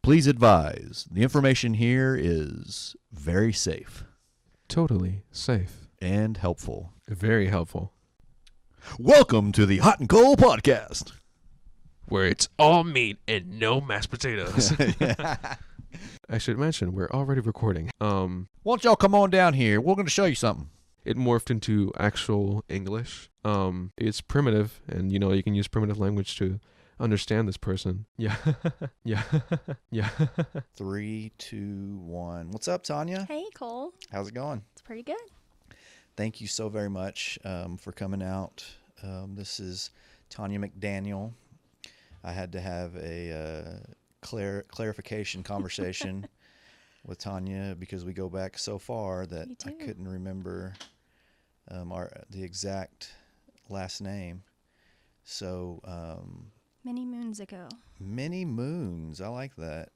Please advise, the information here is very safe Totally safe. and helpful. Very helpful. Welcome to the HotnCole podcast. Where it's all meat and no mashed potatoes. I should mention, we're already recording. Why don't y'all come on down here? We're going to show you something. It morphed into actual English. It's primitive, and you can use primitive language to understand this person. Yeah. Yeah. 3, 2, 1. What's up, Tonya? Hey, Cole. How's it going? It's pretty good. Thank you so very much for coming out. This is Tonya McDaniel. I had to have a clarification conversation with Tonya because we go back so far that I couldn't remember the exact last name. So Many moons ago. Many moons. I like that.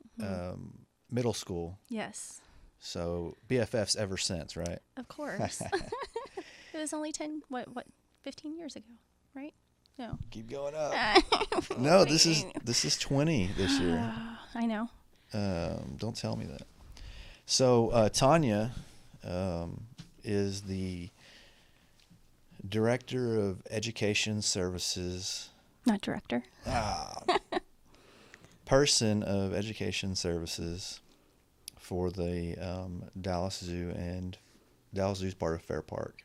Middle school. Yes. So BFFs ever since, right? Of course. It was only 15 years ago, right? No. Keep going up. No, this is 20 this year. I know. Don't tell me that. So Tonya is the Director of Education Services. Not director. Person of Education Services for the Dallas Zoo, and Dallas Zoo is part of Fair Park.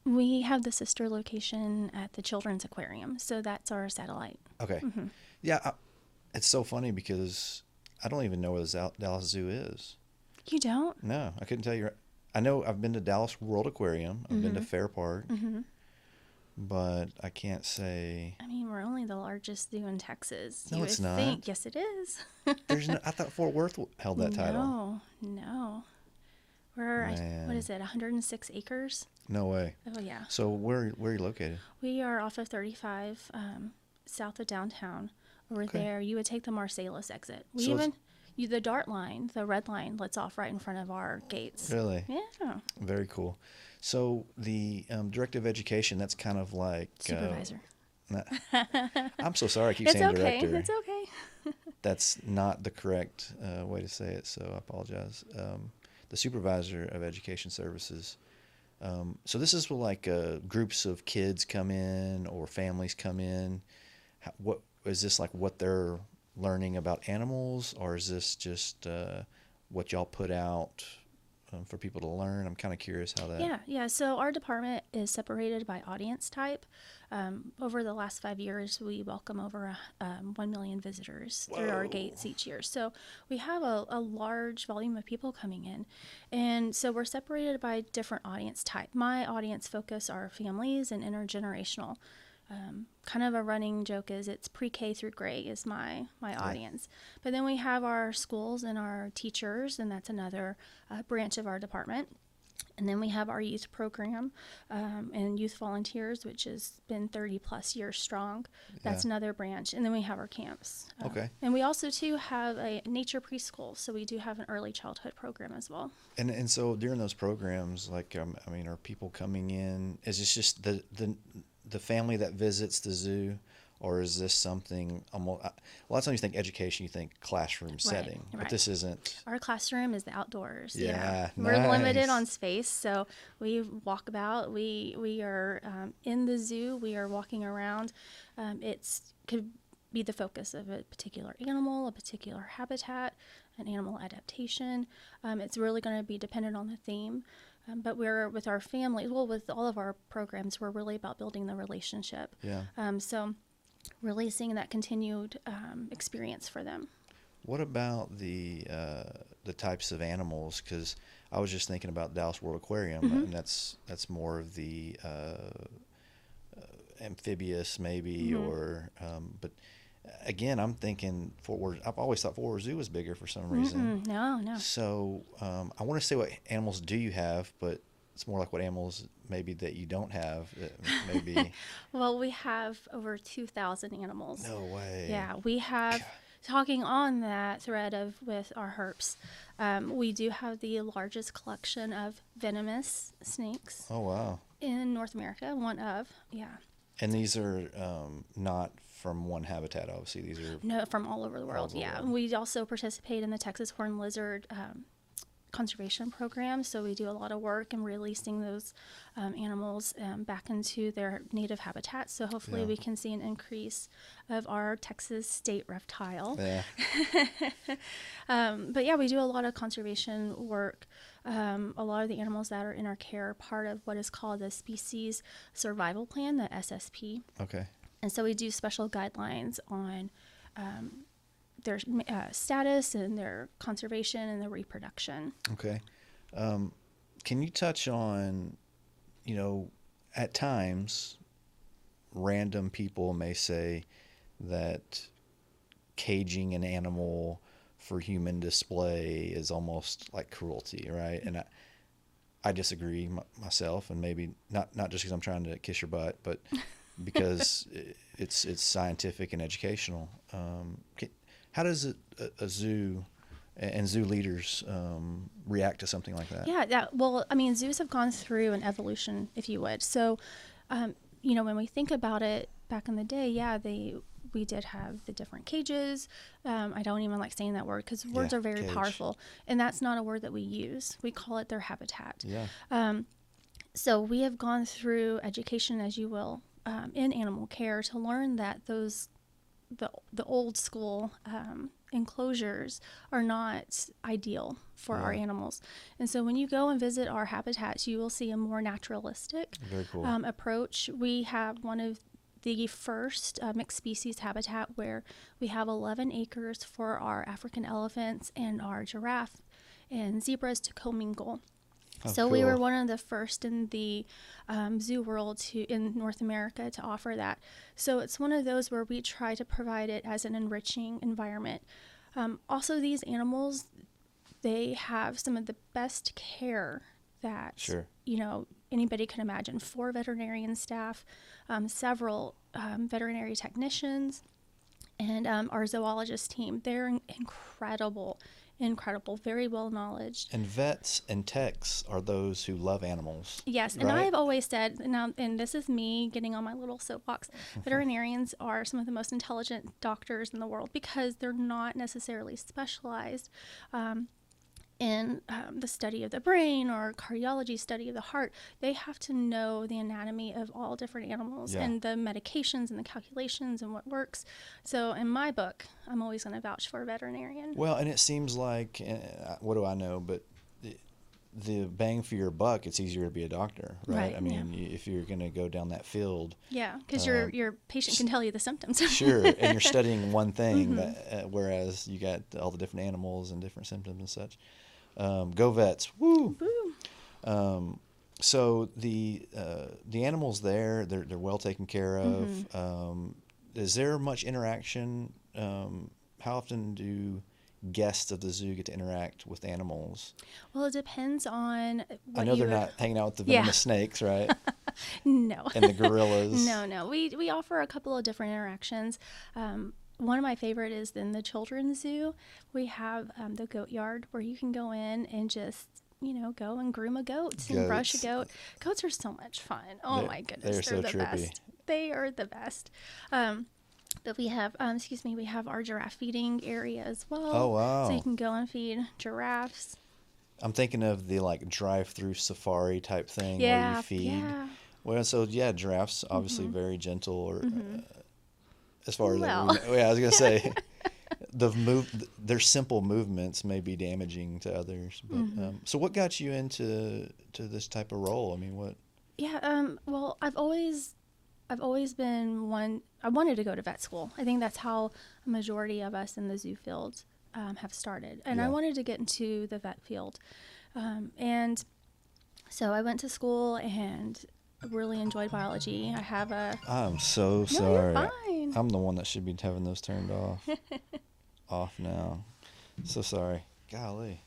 We have the sister location at the Children's Aquarium, so that's our satellite. Okay. Mm-hmm. Yeah, it's so funny because I don't even know where the Dallas Zoo is. You don't? No, I couldn't tell you. I know I've been to Dallas World Aquarium. I've been to Fair Park. But I can't say. I mean, we're only the largest zoo in Texas. No, it's not. Think. Yes, it is. I thought Fort Worth held that title. No. We're, what is it, 106 acres? No way. Oh, yeah. So where are you located? We are off of 35, south of downtown. Over there, you would take the Marsalis exit. The DART line, the red line, lets off right in front of our gates. Really? Yeah. Very cool. So the Director of Education, that's kind of like... Supervisor. I'm so sorry I keep saying director. It's okay. That's not the correct way to say it, so I apologize. The Supervisor of Education Services. So this is where like groups of kids come in or families come in. What is this, like what they're learning about animals, or is this just what y'all put out for people to learn? I'm kind of curious how that... Yeah. So our department is separated by audience type. Over the last 5 years, we welcome over 1 million visitors through our gates each year. So we have a large volume of people coming in. And so we're separated by different audience type. My audience focus are families and intergenerational. Kind of a running joke is it's pre-K through grade is my audience. But then we have our schools and our teachers, and that's another branch of our department. And then we have our youth program and youth volunteers, which has been 30 plus years strong. That's another branch. And then we have our camps. And we also, too, have a nature preschool. So we do have an early childhood program as well. And so during those programs, like, are people coming in? Is this just the family that visits the zoo, or is this something almost... A lot of times you think education, you think classroom setting, but this isn't. Our classroom is the outdoors. Yeah, nice. We're limited on space, so we walk about. We are in the zoo. We are walking around. Could be the focus of a particular animal, a particular habitat, an animal adaptation. It's really going to be dependent on the theme. But we're with our family, with all of our programs, we're really about building the relationship. Yeah. So really seeing that continued experience for them. What about the types of animals? Because I was just thinking about Dallas World Aquarium, and that's more of the amphibious maybe, or but again, I'm thinking Fort Worth. I've always thought Fort Worth Zoo was bigger for some reason. No. So I want to say, what animals do you have? But it's more like what animals maybe that you don't have. Maybe. Well, we have over 2,000 animals. No way. Yeah, we have. Talking on that thread with our herps, we do have the largest collection of venomous snakes. Oh wow. In North America, one of. And these are not from one habitat. Obviously, these are No, from all over the world. over the Yeah, world. we also participate in the Texas horned lizard conservation program. So we do a lot of work in releasing those animals back into their native habitats. So hopefully Yeah. we can see an increase of our Texas state reptile. Yeah. But yeah, we do a lot of conservation work. A lot of the animals that are in our care are part of what is called the Species Survival Plan, the SSP. Okay. And so we do special guidelines on their status and their conservation and their reproduction. Okay. Can you touch on, at times, random people may say that caging an animal for human display is almost like cruelty, right? And I disagree myself, and maybe not just because I'm trying to kiss your butt, but because it's scientific and educational. How does a zoo and zoo leaders react to something like that? Yeah, well, I mean, zoos have gone through an evolution, if you would. So, when we think about it back in the day, we did have the different cages. I don't even like saying that word because words are very cage. powerful. And that's not a word that we use. We call it their habitat. Yeah. So we have gone through education, as you will, in animal care to learn that the old school enclosures are not ideal for our animals. And so when you go and visit our habitats, you will see a more naturalistic Very cool. approach. We have one of the first mixed species habitat where we have 11 acres for our African elephants and our giraffe and zebras to commingle. Oh, So we were cool. one of the first in the zoo world in North America to offer that. So it's one of those where we try to provide it as an enriching environment. Also, these animals, they have some of the best care that Sure. Anybody can imagine. 4 veterinarian staff, several veterinary technicians, and our zoologist team. They're incredible, very well knowledged. And vets and techs are those who love animals. Yes, and right? I've always said, and this is me getting on my little soapbox, veterinarians are some of the most intelligent doctors in the world because they're not necessarily specialized in the study of the brain or cardiology study of the heart. They have to know the anatomy of all different animals and the medications and the calculations and what works. So in my book, I'm always going to vouch for a veterinarian. Well, and it seems like, what do I know, but the bang for your buck, it's easier to be a doctor, right? Right, I mean, if you're going to go down that field. Yeah, because your patient can tell you the symptoms. Sure, and you're studying one thing, whereas you got all the different animals and different symptoms and such. Go vets! Woo! Woo. So the animals there, they're well taken care of. Is there much interaction? How often do guests of the zoo get to interact with animals? Well, it depends on what I know they're not hanging out with the venomous snakes, right? No. And the gorillas. No. We offer a couple of different interactions. One of my favorite is in the children's zoo. We have the goat yard where you can go in and just, go and groom a goat and brush a goat. Goats are so much fun. Oh my goodness. They're They're so the trippy. best. They are the best. But we have, we have our giraffe feeding area as well. Oh, wow. So you can go and feed giraffes. I'm thinking of the drive-through safari type thing where Yeah, you feed. yeah. Well, so giraffes obviously very gentle, or as far as Well. I was gonna say, their simple movements may be damaging to others. But so, what got you into this type of role? I mean, what? Yeah. Well, I've always been one. I wanted to go to vet school. I think that's how a majority of us in the zoo field have started, and I wanted to get into the vet field, and so I went to school and really enjoyed biology. I have a. I'm so No, sorry. you're fine. I'm the one that should be having those turned off now. So sorry. Golly.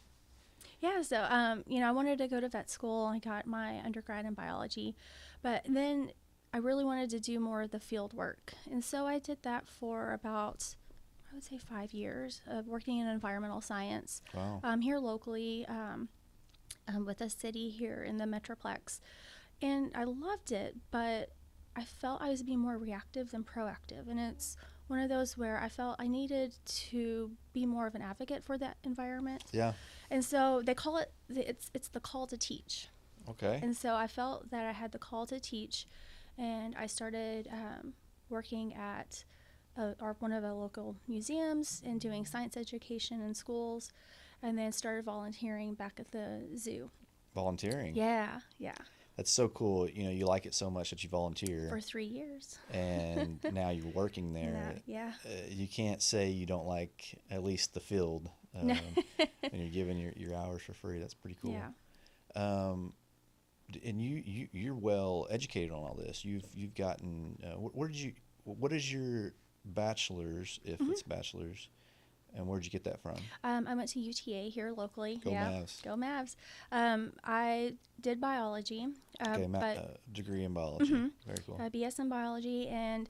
Yeah, so I wanted to go to vet school. I got my undergrad in biology, but then I really wanted to do more of the field work, and so I did that for about, I would say, 5 years of working in environmental science. Wow. Here locally, with a city here in the Metroplex, and I loved it, but I felt I was being more reactive than proactive. And it's one of those where I felt I needed to be more of an advocate for that environment. Yeah. And so they call it, it's the call to teach. Okay. And so I felt that I had the call to teach, and I started working at one of the local museums and doing science education in schools, and then started volunteering back at the zoo. Volunteering. Yeah, yeah. That's so cool. You know, you like it so much that you volunteer. For 3 years. And now you're working there. Yeah. You can't say you don't like at least the field No. when you're giving your hours for free. That's pretty cool. Yeah. And you're well educated on all this. You've gotten what is your bachelor's, if it's bachelor's, and where'd you get that from? I went to UTA here locally. Go yeah. Mavs. Go Mavs. I did biology. Okay, degree in biology. Very cool. BS in biology, and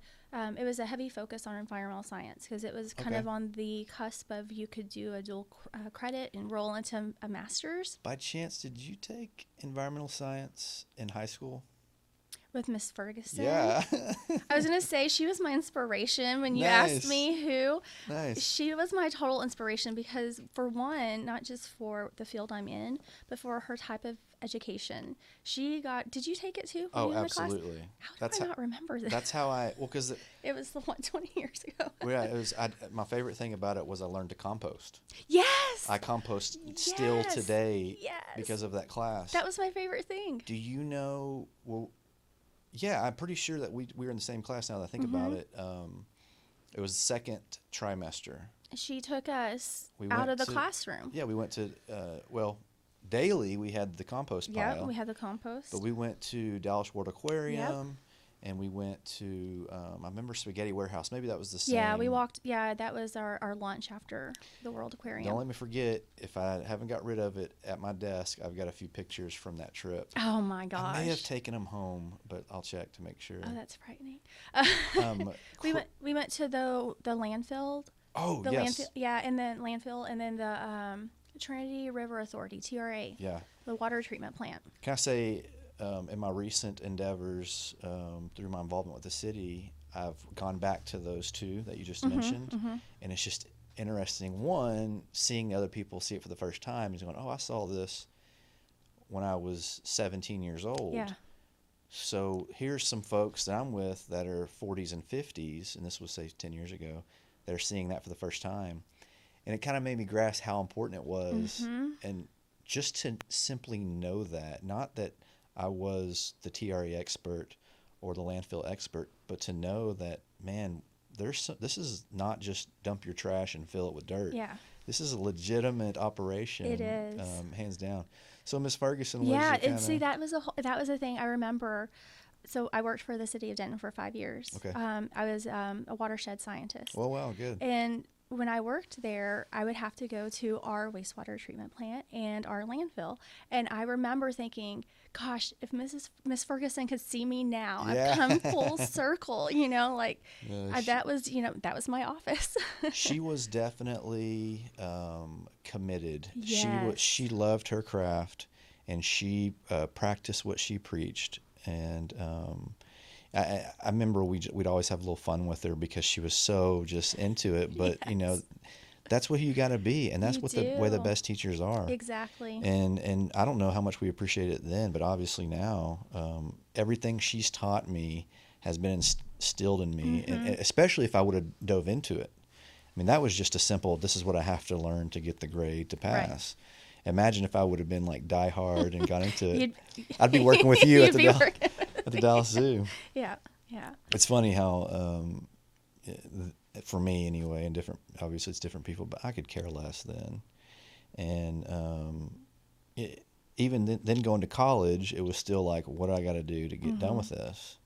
it was a heavy focus on environmental science because it was kind of on the cusp of you could do a dual credit and roll into a master's. By chance, did you take environmental science in high school? With Miss Ferguson. Yeah. I was going to say she was my inspiration when you Nice. asked me who. Nice. She was my total inspiration because, for one, not just for the field I'm in, but for her type of education. Did you take it too? Oh, in the class? absolutely. How do I not remember this? That's how because it was the one 20 years ago. yeah, it was. My favorite thing about it was I learned to compost. Yes. I compost still Yes. today Yes. because of that class. That was my favorite thing. Do you know? Well, yeah, I'm pretty sure that we were in the same class now that I think about it. It was the second trimester. She took us We out went of the to- classroom. Yeah, we went to daily we had the compost pile. Yeah, we had the compost. But we went to Dallas World Aquarium, and we went to I remember Spaghetti Warehouse. Maybe that was the same. Yeah, we walked. Yeah, that was our lunch after the World Aquarium. Don't let me forget, if I haven't got rid of it at my desk, I've got a few pictures from that trip. Oh my gosh. I may have taken them home, but I'll check to make sure. Oh, that's frightening. We went to the landfill. Oh, The yes. landfill. Yeah, and then landfill, and then the Trinity River Authority (TRA). Yeah. The water treatment plant. Can I say, in my recent endeavors, through my involvement with the city, I've gone back to those two that you just mentioned, and it's just interesting. One, seeing other people see it for the first time, and going, "Oh, I saw this when I was 17 years old." Yeah. So here's some folks that I'm with that are 40s and 50s, and this was, say, 10 years ago, that are seeing that for the first time. And it kind of made me grasp how important it was. And just to simply know that, not that I was the TRE expert or the landfill expert, but to know that, man, this is not just dump your trash and fill it with dirt. Yeah. This is a legitimate operation. It is. Hands down. So Miss Ferguson was Yeah, your and see, that was a thing I remember. So I worked for the city of Denton for 5 years. Okay. I was a watershed scientist. Well, wow, good. And when I worked there, I would have to go to our wastewater treatment plant and our landfill. And I remember thinking, gosh, if Miss Ferguson could see me now, Yeah. I've come full circle, that was my office. She was definitely committed. Yes. She loved her craft, and she practiced what she preached. And I remember we'd always have a little fun with her because she was so just into it. But Yes. that's what you got to be, and that's You the way the do. best teachers are. Exactly. And I don't know how much we appreciate it then, but obviously now, everything she's taught me has been instilled in me, and especially if I would have dove into it. I mean, that was just a simple, this is what I have to learn to get the grade to pass. Right. Imagine if I would have been like die hard and got into it. I'd be working with you at the Dallas Zoo. Yeah. It's funny how, for me anyway, and obviously it's different people, but I could care less then. And even then going to college, it was still like, what do I got to do to get done with this?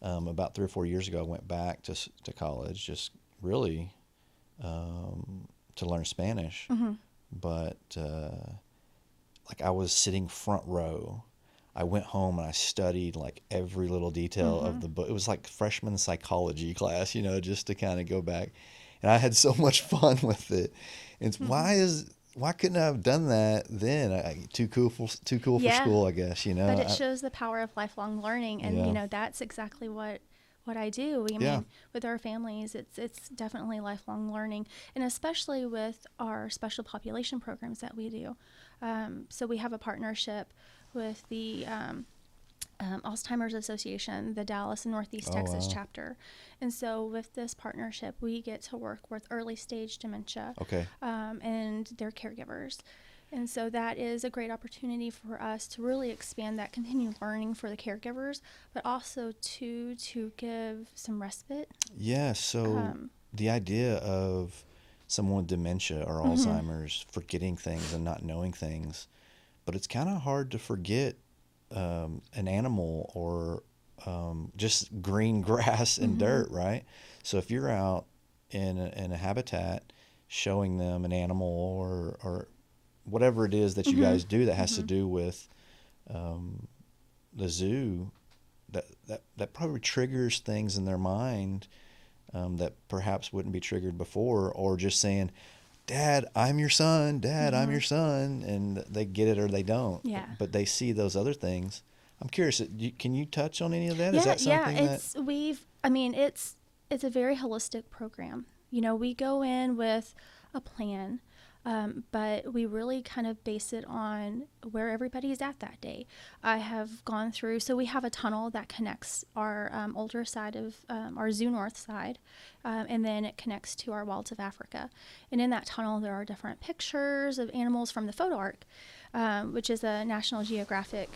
About 3 or 4 years ago, I went back to college, just really to learn Spanish. But like I was sitting front row. I went home and I studied like every little detail of the book. It was like freshman psychology class, just to kind of go back. And I had so much fun with it. It's why is why couldn't I have done that then? Too cool for Yeah. school, I guess. You know. But it shows the power of lifelong learning, and Yeah. that's exactly what I do. I Yeah. mean, with our families, it's definitely lifelong learning, and especially with our special population programs that we do. So we have a partnership with the Alzheimer's Association, the Dallas and Northeast Oh, Texas wow. chapter. And so with this partnership, we get to work with early stage dementia Okay. and their caregivers. And so that is a great opportunity for us to really expand that continued learning for the caregivers, but also to give some respite. Yeah. So the idea of someone with dementia or Alzheimer's forgetting things and not knowing things, but it's kind of hard to forget an animal or just green grass and dirt, right? So if you're out in a habitat showing them an animal or whatever it is that you guys do that has to do with the zoo, that probably triggers things in their mind that perhaps wouldn't be triggered before, or just saying, Dad, I'm your son. Dad, I'm your son. And they get it or they don't. Yeah. But they see those other things. I'm curious, can you touch on any of that? Yeah, Is that something it's a very holistic program. We go in with a plan, but we really kind of base it on where everybody's at that day. I have gone through, so we have a tunnel that connects our older side of our Zoo North side, and then it connects to our wilds of Africa. And in that tunnel, there are different pictures of animals from the photo ark, which is a National Geographic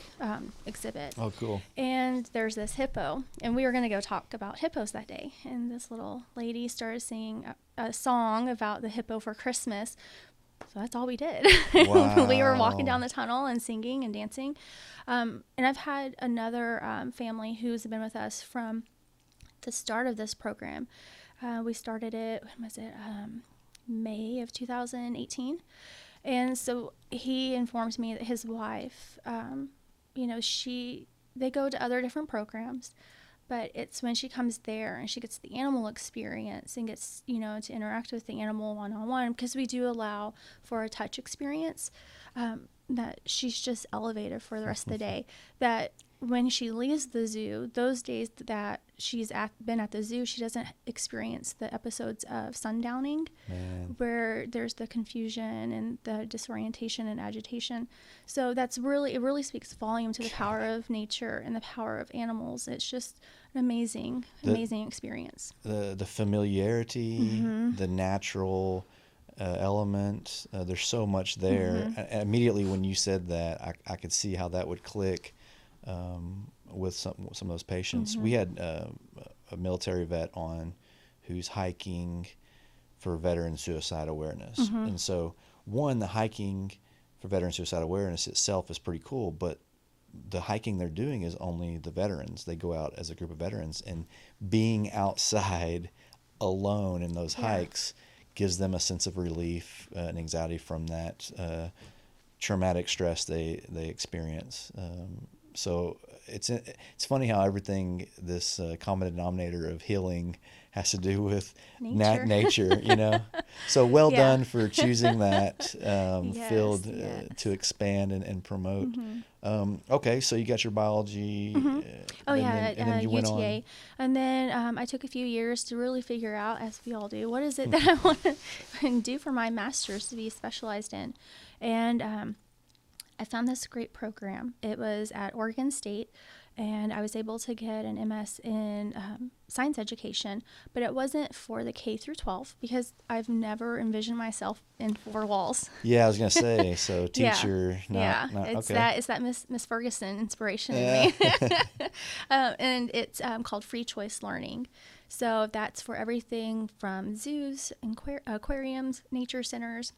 exhibit. Oh, cool. And there's this hippo, and we were going to go talk about hippos that day. And this little lady started singing a song about the hippo for Christmas. So that's all we did. Wow. We were walking down the tunnel and singing and dancing. And I've had another family who's been with us from the start of this program. We started it, when was it? May of 2018. And so he informed me that his wife, they go to other different programs, but it's when she comes there and she gets the animal experience and gets, to interact with the animal one-on-one, because we do allow for a touch experience, that she's just elevated for the rest of the day. That when she leaves the zoo, those days that she's been at the zoo, she doesn't experience the episodes of sundowning, where there's the confusion and the disorientation and agitation. So it really speaks volume to the power of nature and the power of animals. It's just an amazing experience. The familiarity, the natural element, there's so much there. Immediately when you said that, I could see how that would click with some of those patients. We had a military vet on who's hiking for veteran suicide awareness. And so the hiking for veteran suicide awareness itself is pretty cool, but the hiking they're doing is only the veterans. They go out as a group of veterans, and being outside alone in those hikes gives them a sense of relief and anxiety from that traumatic stress they experience. So it's funny how everything, this common denominator of healing, has to do with nature, So well done for choosing that field to expand and promote. Okay, so you got your biology. At you went UTA. on. And then I took a few years to really figure out, as we all do, what is it that I want to do for my master's to be specialized in. And I found this great program. It was at Oregon State, and I was able to get an MS in science education, but it wasn't for the K through 12, because I've never envisioned myself in four walls. Yeah, I was gonna say, so teacher, it's okay. that Miss Ferguson inspiration in me. And it's called free choice learning. So that's for everything from zoos, aquariums, nature centers,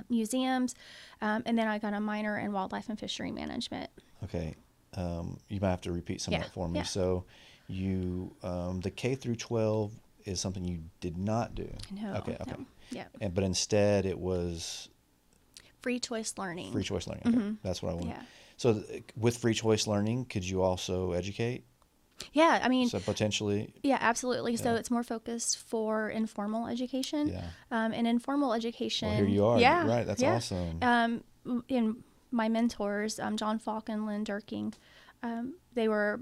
museums, and then I got a minor in wildlife and fishery management. Okay, you might have to repeat some of that for me. So you, the K through 12 is something you did not do. No. Okay. No. Yeah. But instead it was free choice learning. Free choice learning. Okay. That's what I want. Yeah. So with free choice learning, could you also educate? Yeah, I mean, So potentially, yeah, absolutely. So Yeah. it's more focused for informal education. yeah. And informal Well, education, here you are. yeah, Right. That's yeah. awesome. In my mentors, John Falk and Lynn Durking, they were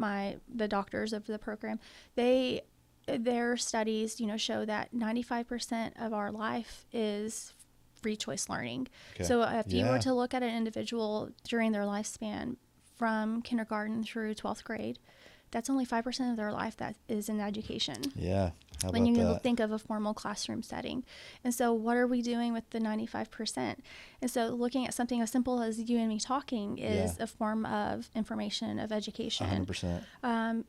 the doctors of the program. Their studies, show that 95% of our life is free choice learning. Okay. So if you were Yeah. to look at an individual during their lifespan from kindergarten through 12th grade, that's only 5% of their life that is in education. Yeah. How When about you that? think of a formal classroom setting. And so what are we doing with the 95%? And so looking at something as simple as you and me talking is Yeah. a form of information, of education, 100%. and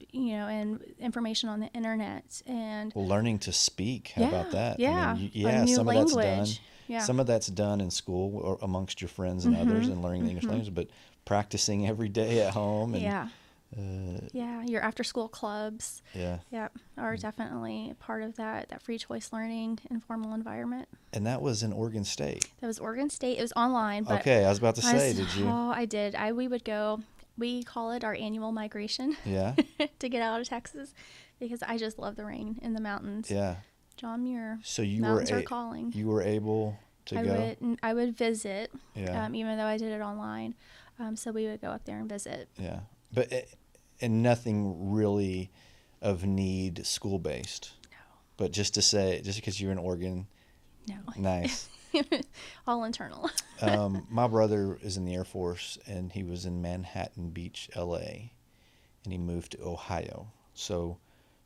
information on the internet. And Well, learning to speak. How about that? I yeah, mean, a yeah, new some of that's done. language. Yeah. Some of that's done in school or amongst your friends and others and learning the English language, but practicing every day at home and Yeah. uh, Yeah, your after school clubs, yeah. are definitely part of that free choice learning informal environment. And that was in Oregon State. That was Oregon State. It was online, but Okay, I was about to say, did you? Oh, I did. We would go. We call it our annual migration Yeah. to get out of Texas because I just love the rain in the mountains. Yeah. John Muir. So you Mountains were are calling. you were able to go? I would visit, Yeah. even though I did it online. So we would go up there and visit. Yeah. But and nothing really of need school based. No. But just to say, just because you're in Oregon, No. nice. All internal. My brother is in the Air Force, and he was in Manhattan Beach, LA, and he moved to Ohio. So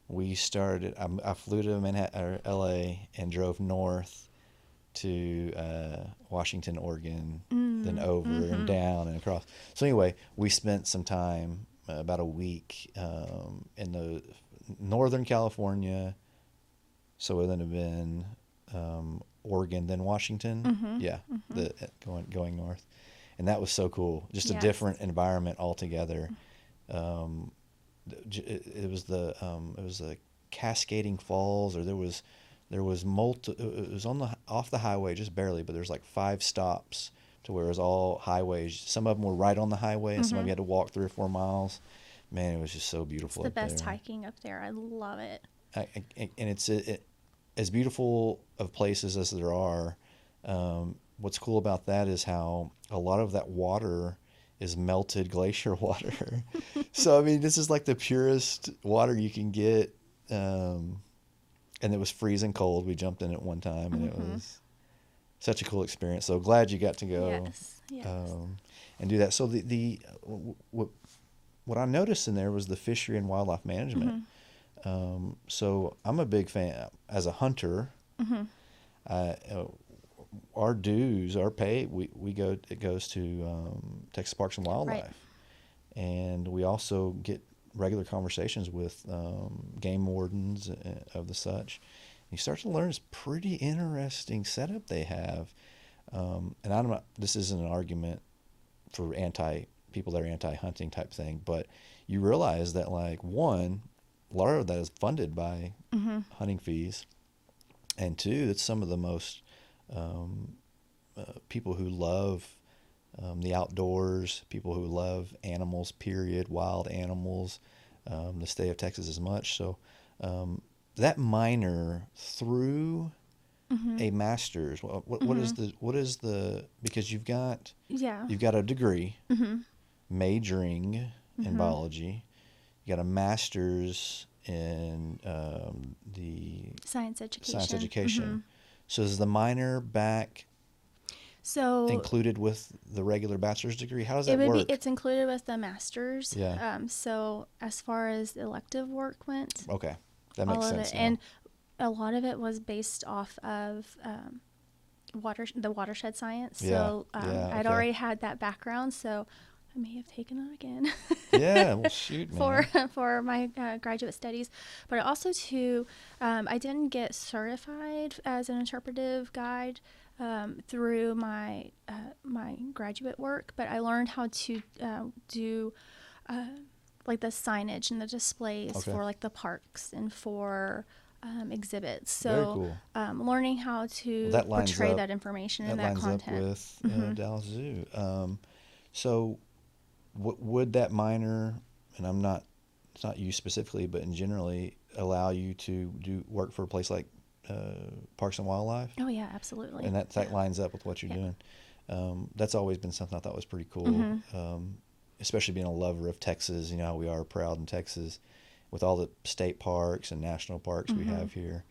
we started. I flew to Manhattan, or LA, and drove north to Washington, Oregon, then over and down and across. So anyway, we spent some time, about a week, in the Northern California. So it would then have been Oregon, then Washington. Yeah, going north, and that was so cool. Just a Yes. different environment altogether. It was the cascading falls, or there was it was off the highway just barely, but there's like 5 stops to where it was all highways. Some of them were right on the highway, and some of you had to walk 3 or 4 miles. Man, it was just so beautiful. It's the up best there. hiking up there. I love it. And it's as beautiful of places as there are. What's cool about that is how a lot of that water is melted glacier water. So I mean, this is like the purest water you can get, and it was freezing cold. We jumped in it one time, and it was such a cool experience. So glad you got to go, Yes. and do that. So what I noticed in there was the fishery and wildlife management. So I'm a big fan as a hunter. Our dues, our pay, it goes to Texas Parks and Wildlife, Right. and we also get regular conversations with game wardens of the such. You start to learn this pretty interesting setup they have, and I'm not. This isn't an argument for people that are anti-hunting type thing, but you realize that like one, a lot of that is funded by hunting fees, and two, it's some of the most people who love the outdoors, people who love animals, period, wild animals, the state of Texas as much. So that minor through a master's, what is the because you've got a degree majoring in biology, you got a master's in the Science education. So is the minor back So included with the regular bachelor's degree? How does that it would work? it's included with the master's. Yeah. So as far as elective work went, Okay, that all makes of sense. it, now. and a lot of it was based off of the watershed science. So Yeah, I'd okay. already had that background, so I may have taken it again. Yeah, well, shoot, man. for my graduate studies, but also I didn't get certified as an interpretive guide through my graduate work, but I learned how to do like the signage and the displays Okay. for like the parks and for exhibits. Very So cool. learning how to Well, that lines portray up- that information That and that lines content. up with Dallas Zoo. So would that minor, and I'm not it's not you specifically, but in generally allow you to do work for a place like Parks and Wildlife? Oh yeah, absolutely. And that lines up with what you're doing. That's always been something I thought was pretty cool, especially being a lover of Texas. You know how we are proud in Texas with all the state parks and national parks we have here.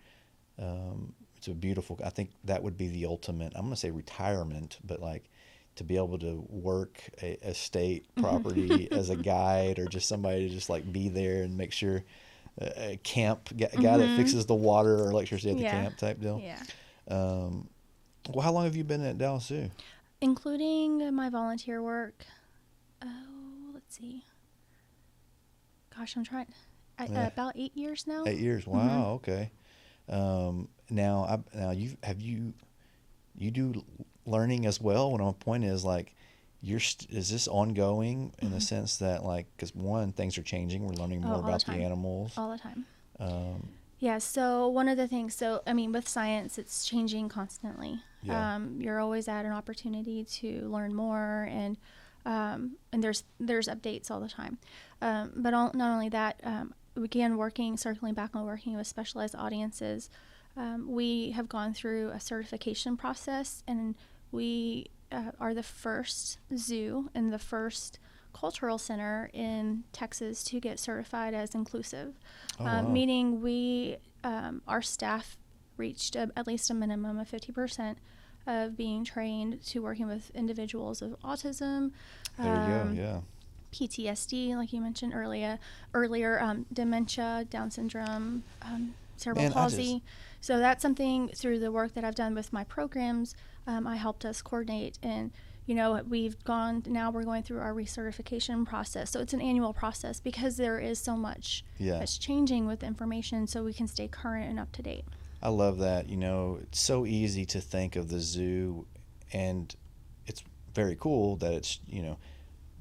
It's a beautiful, I think that would be the ultimate, I'm going to say retirement, but like to be able to work a state property as a guide, or just somebody to just like be there and make sure a camp guy that fixes the water or electricity at the camp type deal. Yeah. Well, how long have you been at Dallas Zoo? Including my volunteer work. Oh, let's see. Gosh, I'm trying. About 8 years now. 8 years. Wow. Okay. Now you do learning as well. What my point is, like, is this ongoing in the sense that, like, because one, things are changing, we're learning more about the animals all the time. Yeah. So one of the things, I mean, with science, it's changing constantly. Yeah. You're always at an opportunity to learn more, and there's updates all the time. But not only that, again, circling back on working with specialized audiences, we have gone through a certification process, and we are the first zoo and the first cultural center in Texas to get certified as inclusive, Wow. meaning our staff reached at least a minimum of 50% of being trained to working with individuals of autism. There you go. Yeah. PTSD, like you mentioned earlier, dementia, Down syndrome, cerebral palsy. So that's something through the work that I've done with my programs. I helped us coordinate, and we're going through our recertification process. So it's an annual process because there is so much that's changing with information, so we can stay current and up to date. I love that. It's so easy to think of the zoo, and it's very cool that it's,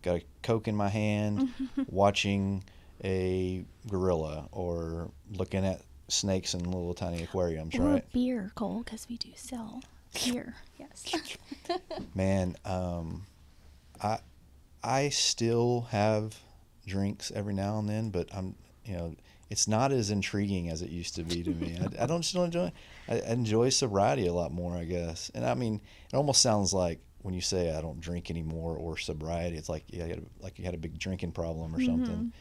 got a Coke in my hand, watching a gorilla, or looking at snakes in little tiny aquariums, or right? Beer, Cole, because we do sell beer. Yes. Man, I still have drinks every now and then, but it's not as intriguing as it used to be to me. I don't still enjoy. I enjoy sobriety a lot more, I guess. And I mean, it almost sounds like when you say I don't drink anymore or sobriety, it's like you had a big drinking problem or something.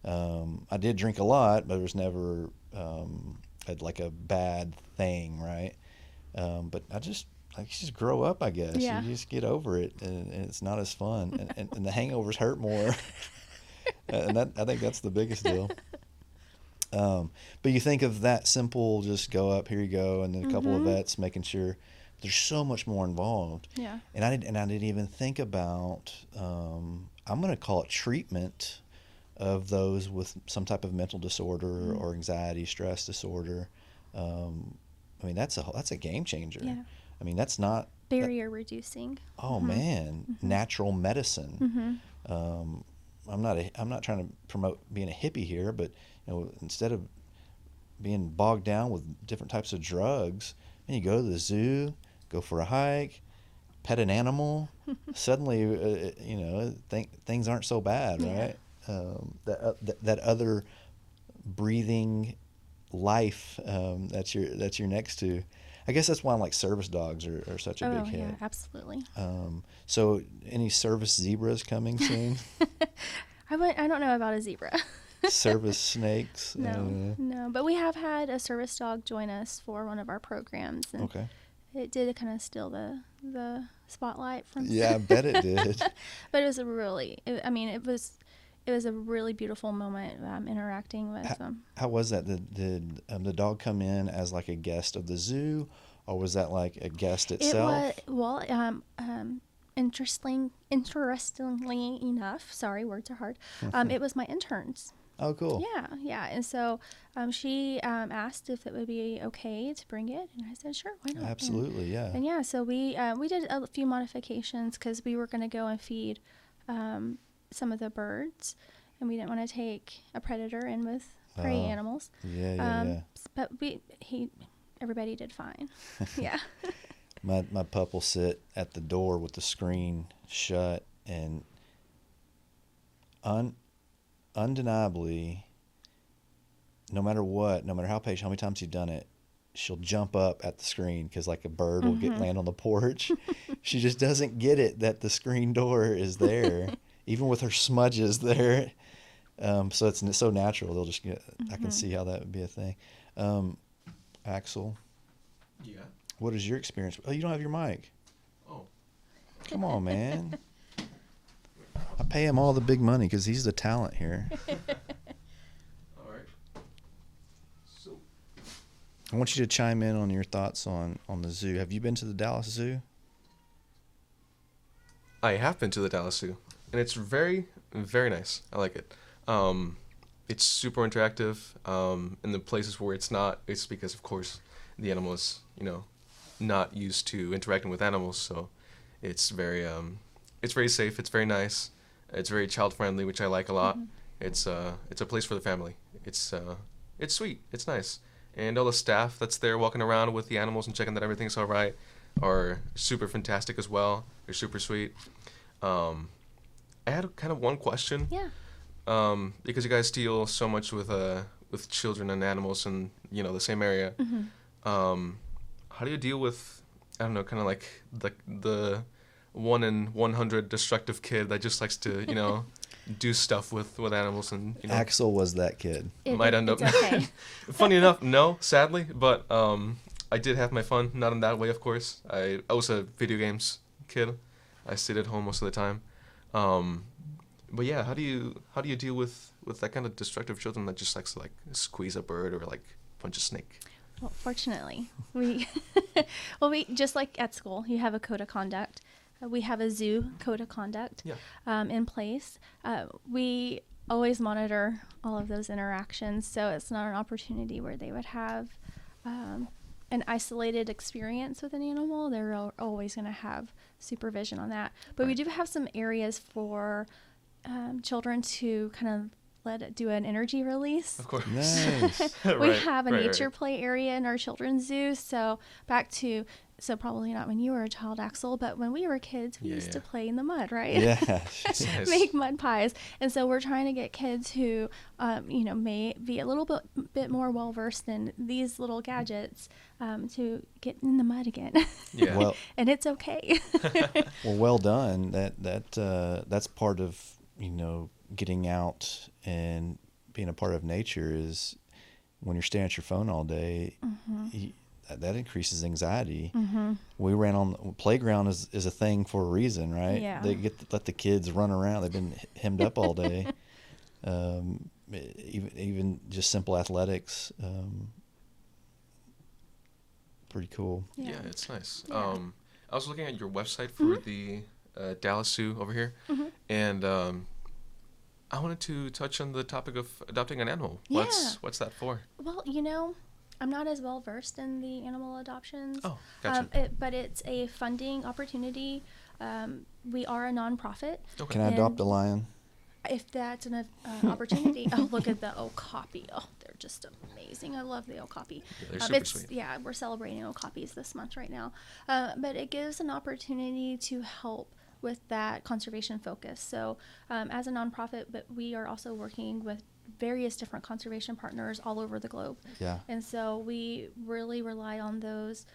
I did drink a lot, but it was never like a bad thing, right? But you just grow up, I guess. Yeah. You just get over it, and it's not as fun, and the hangovers hurt more. And I think that's the biggest deal. But you think of that simple, just go up, here you go, and then a couple of vets making sure. There's so much more involved. Yeah. And I didn't even think about, I'm going to call it treatment of those with some type of mental disorder or anxiety, stress disorder. I mean, that's a game changer. Yeah. I mean, that's not barrier reducing. Oh man, natural medicine. I'm not trying to promote being a hippie here, but instead of being bogged down with different types of drugs, and you go to the zoo, go for a hike, pet an animal, suddenly things aren't so bad, right? That other breathing life that you're next to. I guess that's why like service dogs are such a big hit. Yeah, absolutely. So any service zebras coming soon? I don't know about a zebra. Service snakes? No, but we have had a service dog join us for one of our programs, and it did kind of steal the spotlight from. Yeah, I bet it did. But it was it was a really beautiful moment interacting with them. How was that? Did the dog come in as like a guest of the zoo, or was that like a guest itself? Interestingly enough, sorry, words are hard. It was my interns. Oh, cool. Yeah. And so she asked if it would be okay to bring it, and I said, sure, why not? Absolutely, yeah. And yeah, so we did a few modifications because we were going to go and feed some of the birds, and we didn't want to take a predator in with prey animals. Yeah. But everybody did fine. Yeah. My pup will sit at the door with the screen shut, and undeniably, no matter what, no matter how patient, how many times you've done it, she'll jump up at the screen because like a bird will land on the porch. She just doesn't get it that the screen door is there, even with her smudges there. So it's so natural. They'll just get. I can see how that would be a thing. Axel, Yeah. what is your experience? Oh, you don't have your mic. Oh. Come on, man. I pay him all the big money because he's the talent here. All right. So. I want you to chime in on your thoughts on the zoo. Have you been to the Dallas Zoo? I have been to the Dallas Zoo, and it's very, very nice. I like it. It's super interactive. In the places where it's not, it's because, of course, the animal is, not used to interacting with animals. So it's very safe. It's very nice. It's very child friendly, which I like a lot. It's a place for the family. It's sweet. It's nice. And all the staff that's there walking around with the animals and checking that everything's all right are super fantastic as well. They're super sweet. I had kind of one question. Yeah. Because you guys deal so much with children and animals in the same area. How do you deal with, I don't know, kind of like the 1 in 100 destructive kid that just likes to do stuff with animals and Axel was that kid. might end up. It's okay. Funny enough, no, sadly, but I did have my fun. Not in that way, of course. I was a video games kid. I stayed at home most of the time. But yeah, how do you deal with that kind of destructive children that just likes to like squeeze a bird or like punch a snake? Well, fortunately, we just like at school, you have a code of conduct. We have a zoo code of conduct in place. We always monitor all of those interactions, so it's not an opportunity where they would have an isolated experience with an animal. They're always going to have supervision on that. But we do have some areas for children to kind of let it do an energy release. Of course. Nice. We have a nature play area in our children's zoo. So probably not when you were a child, Axel, but when we were kids, we used to play in the mud, right? Yeah. Nice. Make mud pies. And so we're trying to get kids who, may be a little bit more well-versed in these little gadgets to get in the mud again. Yeah. Well, and it's okay. well done. That's part of, getting out and being a part of nature is when you're staring at your phone all day, that increases anxiety. We ran on the playground is a thing for a reason, right? Yeah. They let the kids run around. They've been hemmed up all day. Even just simple athletics. Pretty cool. Yeah, it's nice. Yeah. I was looking at your website for the Dallas Zoo over here, and I wanted to touch on the topic of adopting an animal. Yeah. What's that for? Well, I'm not as well versed in the animal adoptions. Oh, gotcha. But it's a funding opportunity. We are a nonprofit. Okay. Can I adopt a lion? If that's an opportunity. Oh, look at the okapi. Oh, they're just amazing. I love the okapi. Yeah, they're super sweet. Yeah, we're celebrating okapis this month right now. But it gives an opportunity to help with that conservation focus. So as a nonprofit, but we are also working with various different conservation partners all over the globe. Yeah. And so we really rely on those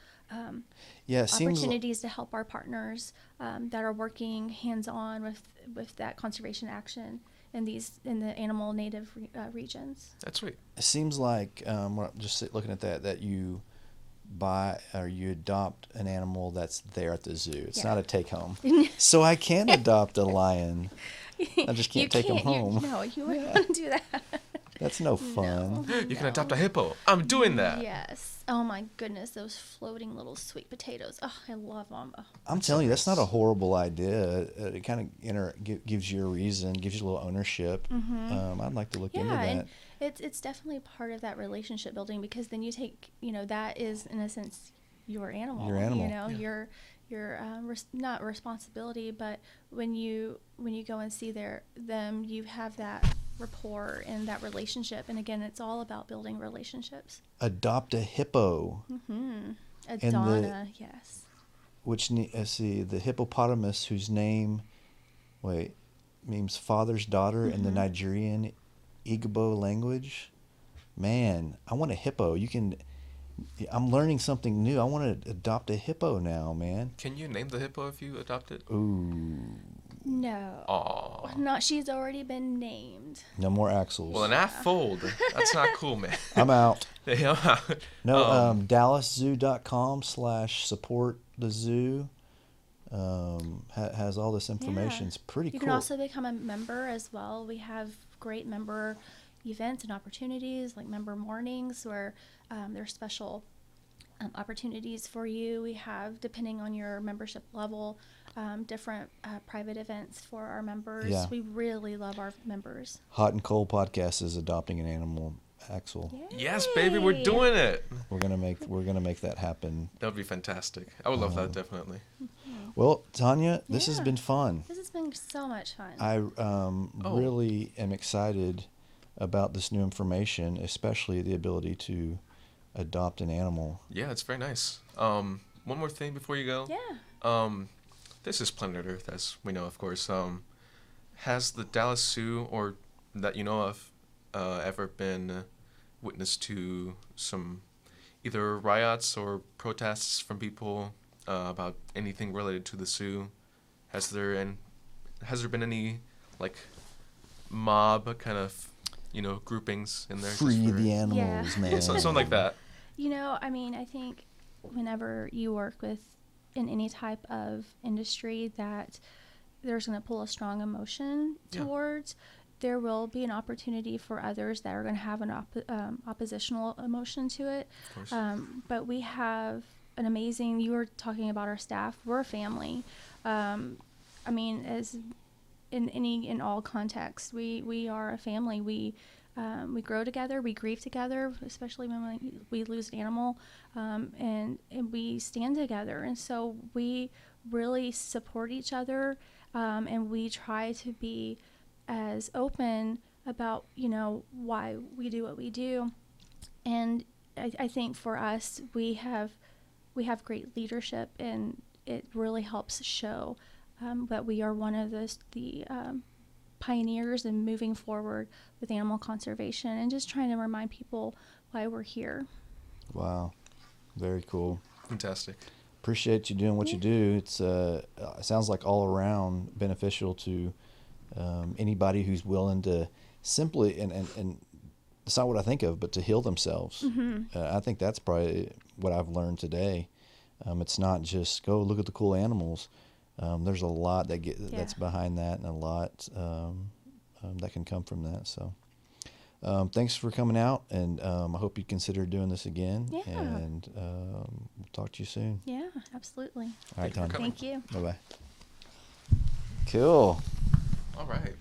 It seems opportunities to help our partners that are working hands-on with that conservation action in the animal native regions. That's sweet. It seems like just looking at that you buy or you adopt an animal that's there at the zoo. It's not a take home. So I can adopt a lion. I just can't take him home. You wouldn't want to do that. That's no fun. You can adopt a hippo. I'm doing that. Yes. Oh my goodness, those floating little sweet potatoes. Oh, I love them. Oh. I'm telling you, that's not a horrible idea. It kind of gives you a reason, gives you a little ownership. I'd like to look into that. And it's definitely part of that relationship building because then you take, that is in a sense your animal. Your animal. Your not responsibility, but when you go and see them, you have that rapport and that relationship. And again, it's all about building relationships. Adopt a hippo. A Donna, yes. Which the hippopotamus whose name, means father's daughter in the Nigerian Igbo language, man, I want a hippo. I'm learning something new. I want to adopt a hippo now, man. Can you name the hippo if you adopt it? Ooh, No. Aw. Not. She's already been named. no more axles. Well, an fold. That's not cool, man. I'm out. Yeah. No, DallasZoo.com/support the zoo has all this information. Yeah. It's pretty You cool. can also become a member as well. We have great member events and opportunities, like member mornings, where there's special opportunities for you. We have, depending on your membership level, different private events for our members. Yeah. We really love our members. HotnCole podcast is adopting an animal, Axel. Yes, baby, we're doing it. We're gonna make that happen. That would be fantastic. I would love that, definitely. Well, Tonya, this has Yeah. been fun. This has been so much fun. I really am excited about this new information, especially the ability to adopt an animal. Yeah, it's very nice. One more thing before you go. Yeah. This is Planet Earth, as we know, of course. Has the Dallas Zoo, or that you know of, ever been witness to some either riots or protests from people about anything related to the zoo? Has there been any like mob kind of groupings in there? Free just for- the animals, Yeah. man. Yeah, something like that. I mean, I think whenever you work in any type of industry that there's going to pull a strong emotion Yeah. towards, there will be an opportunity for others that are going to have an oppositional emotion to it. Of course. But we have an amazing, you were talking about our staff, we're a family. I mean, as in all contexts, we are a family. We grow together, we grieve together, especially when we lose an animal, and we stand together. And so we really support each other, and we try to be as open about, why we do what we do. And I think for us, we have great leadership, and it really helps show that we are one of the pioneers in moving forward with animal conservation, and just trying to remind people why we're here. Wow, very cool. Fantastic. Appreciate you doing what you do. It sounds like all around beneficial to anybody who's willing to simply and it's not what I think of, but to heal themselves. Mm-hmm. I think that's probably what I've learned today. It's not just go look at the cool animals. There's a lot that's behind that, and a lot that can come from that. So thanks for coming out, and I hope you consider doing this again. Yeah. And we'll talk to you soon. Yeah, absolutely. All right, Thank you for Tonya. coming. Thank you. Bye-bye. Cool. All right.